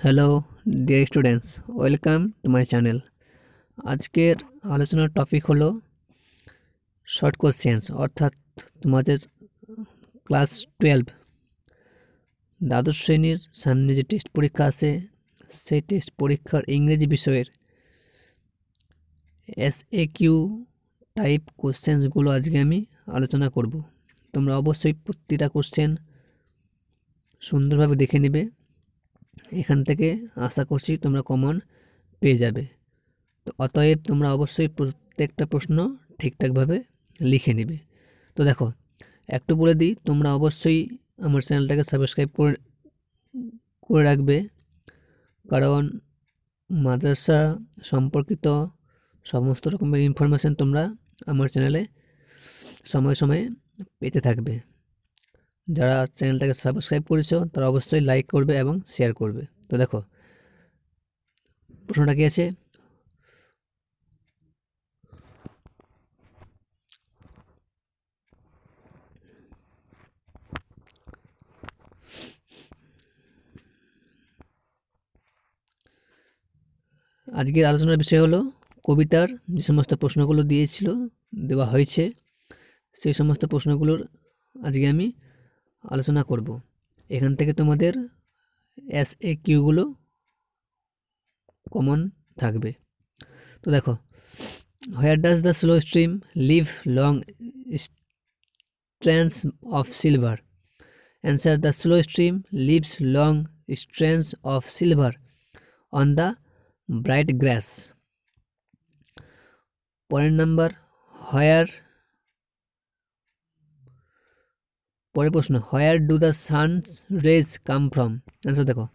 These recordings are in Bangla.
Hello dear students, welcome to my channel. আজকের আলোচনার টপিক হলো শর্ট কোশ্চেন্স, অর্থাৎ তোমাদের ক্লাস 12 দ্বাদশ শ্রেণীর সামনে যে টেস্ট পরীক্ষা আছে সেই টেস্ট পরীক্ষার ইংরেজি বিষয়ের SAQ টাইপ কোশ্চেন্সগুলো আজকে আমি আলোচনা করব। তোমরা অবশ্যই প্রতিটা কোশ্চেন সুন্দরভাবে দেখে নেবে। এখান থেকে আশা করছি তোমরা কমন পেয়ে যাবে। তো অতএব তোমরা অবশ্যই প্রত্যেকটা প্রশ্ন ঠিকঠাকভাবে লিখে নেবে। তো দেখো, একটু বলে দিই, তোমরা অবশ্যই আমার চ্যানেলটাকে সাবস্ক্রাইব করে করে রাখবে, কারণ মাদ্রাসা সম্পর্কিত সমস্ত রকমের ইনফরমেশান তোমরা আমার চ্যানেলে সময়ে সময়ে পেতে থাকবে। যারা চ্যানেলটাকে সাবস্ক্রাইব করেছো তারা অবশ্যই লাইক করবে এবং শেয়ার করবে। তো দেখো, প্রশ্নটা কি আছে? আজকের আলোচনার বিষয় হলো কবিতার যে সমস্ত প্রশ্নগুলো দেওয়া হয়েছে সেই সমস্ত প্রশ্নগুলোর আজকে আমি আলোচনা করব। এখান থেকে তোমাদের SAQগুলো কমন থাকবে। তো দেখো, where does the slow stream leave long strands of silver? Answer: the slow stream leaves long strands of silver on the bright grass. পরের নাম্বার, পরের প্রশ্ন, where do the sun's rays come from? Answer দেখো,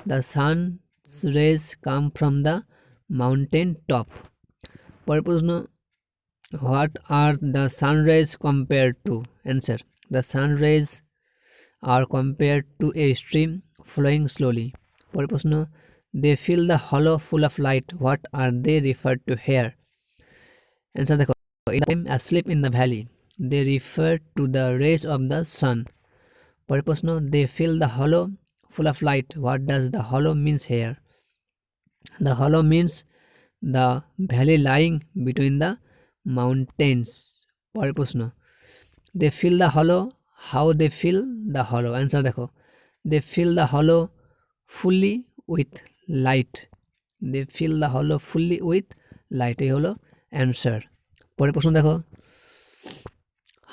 the sun's rays come from the mountain top. পরের প্রশ্ন, what are the sun rays compare to? Answer: the sun rays are compare to a stream flowing slowly. পরের প্রশ্ন, they fill the hollow full of light, what are they refer to here? Answer দেখো, in the asleep in the valley, they refer to the rays of the sun. পরের প্রশ্ন, they fill the hollow full of light, what does the hollow means here? The hollow means the valley lying between the mountains. পরের প্রশ্ন, they fill the hollow, how they fill the hollow? Answer দেখো, they fill the hollow fully with light, they fill the hollow fully with light, এই হলো অ্যান্সার। পরের প্রশ্ন দেখো,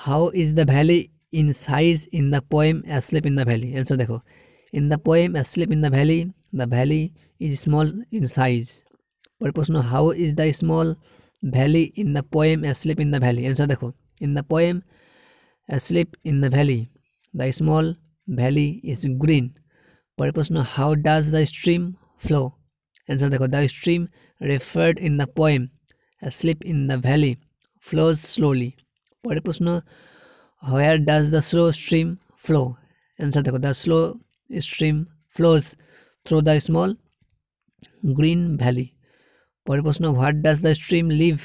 how is the valley in size in the poem asleep in the valley? Answer দেখো, in the poem asleep in the valley is small in size. পরের প্রশ্ন, how is the small valley in the poem asleep in the valley? Answer দেখো, in the poem asleep in the valley the small valley is green. পরের প্রশ্ন, how does the stream flow? Answer দেখো, the stream referred in the poem asleep in the valley flows slowly. পরের প্রশ্ন, where does the slow stream flow? Answer দেখো, the slow stream flows through the small green valley. পরের প্রশ্ন, what does the stream leave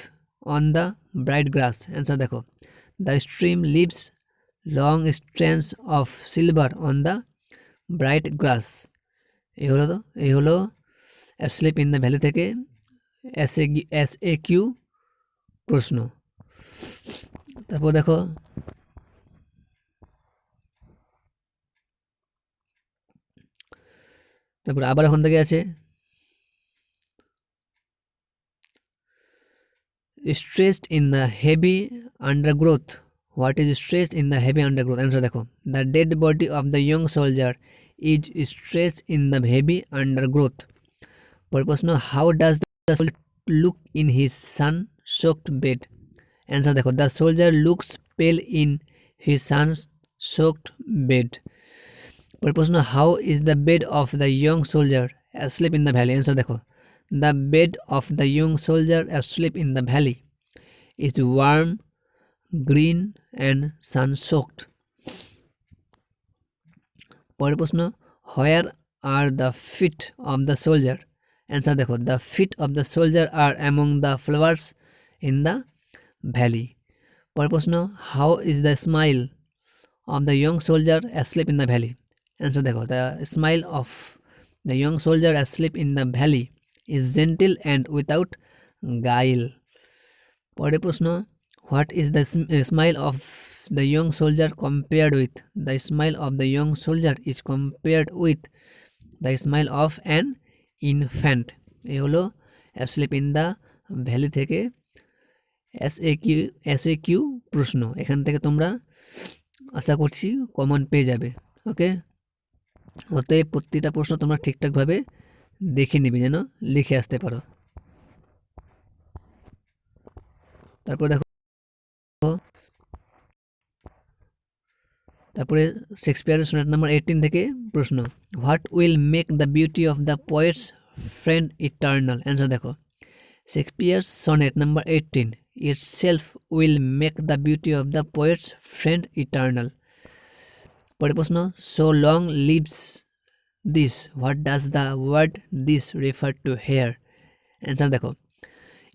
on the bright grass? Answer দেখো, the stream leaves long strands of silver on the bright grass. এই হলো অ্যাসলিপ ইন দ্য ভ্যালি থেকে SAQ প্রশ্ন। তারপর দেখো, তারপর আবার ওখান থেকে আছে stressed in the heavy undergrowth. What is stressed in the heavy undergrowth? Answer দেখো, the dead body of the young soldier is stressed in the heavy undergrowth. পরের প্রশ্ন, how does the soldier look in his sun soaked bed? Answer দেখো, the soldier looks pale in his sun soaked bed. পরের প্রশ্ন, how is the bed of the young soldier asleep in the valley? Answer দেখো, the bed of the young soldier asleep in the valley is warm, green and sun-soaked. পরের প্রশ্ন, where are the feet of the soldier? Answer দেখো, the feet of the soldier are among the flowers in the valley. পরের প্রশ্ন, how is the smile of the young soldier asleep in the valley? Answer দেখো, the smile of the young soldier asleep in the valley is gentle and without guile. পরের প্রশ্ন, what is the smile of the young soldier compared with? The smile of the young soldier is compared with the smile of an infant. এই হলো অ্যাসলিপ ইন দ্য ভ্যালি থেকে এসএকিউ প্রশ্ন। এখান থেকে তোমরা আশা করছি কমন পেয়ে যাবে। ওকে, অতএব প্রতিটা প্রশ্ন তোমরা ঠিকঠাকভাবে দেখে নিবে যেন লিখে আসতে পারো। তারপরে দেখো, তারপরে শেক্সপিয়ারের সনেট নাম্বার 18 থেকে প্রশ্ন, what will make the beauty of the poet's friend eternal? Answer দেখো, Shakespeare's sonnet number 18 itself will make the beauty of the poet's friend eternal. পরের প্রশ্ন, so long lives this, what does the word this refer to here? Answer দেখো,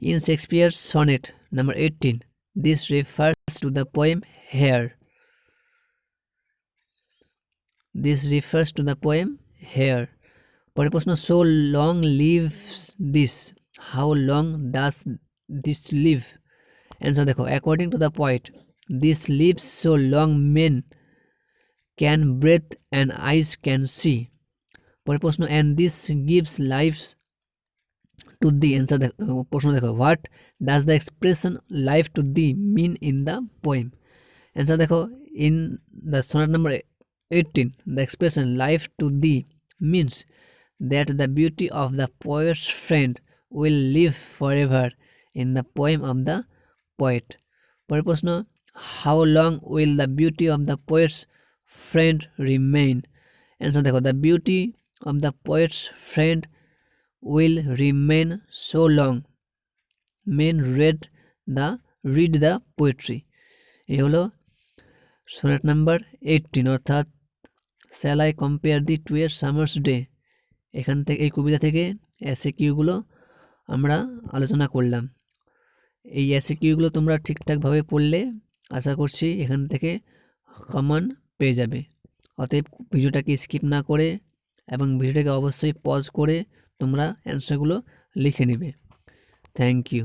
in Shakespeare's sonnet number 18 this refers to the poem here. This refers to the poem here. পরের প্রশ্ন, so long lives this, how long does this live? Answer দেখো, according to the poet this lives so long men can breathe and eyes can see. পরের প্রশ্ন, and this gives life to thee. Answer দেখো, প্রশ্ন দেখো, what does the expression life to thee mean in the poem? Answer দেখো, in the sonnet number 18 the expression life to thee means that the beauty of the poet's friend will live forever in the poem of the poet. পরের প্রশ্ন, how long will the beauty of the poet's friend remain? Answer দেখো, the beauty of the poet's friend will remain so long men read the poetry. এই হলো সনেট নাম্বার 18 অর্থাৎ shall I compare thee to a summer's day. এখান থেকে এই কবিতা থেকে এসএকিউগুলো আমরা আলোচনা করলাম। এই এসএকিউগুলো তোমরা ঠিকঠাকভাবে পড়লে আশা করছি এখান থেকে কমন পেয়ে যাবে। অতএব ভিডিওটাকে স্কিপ না করে এবং ভিডিওটাকে অবশ্যই পজ করে তোমরা অ্যান্সারগুলো লিখে নেবে। Thank you.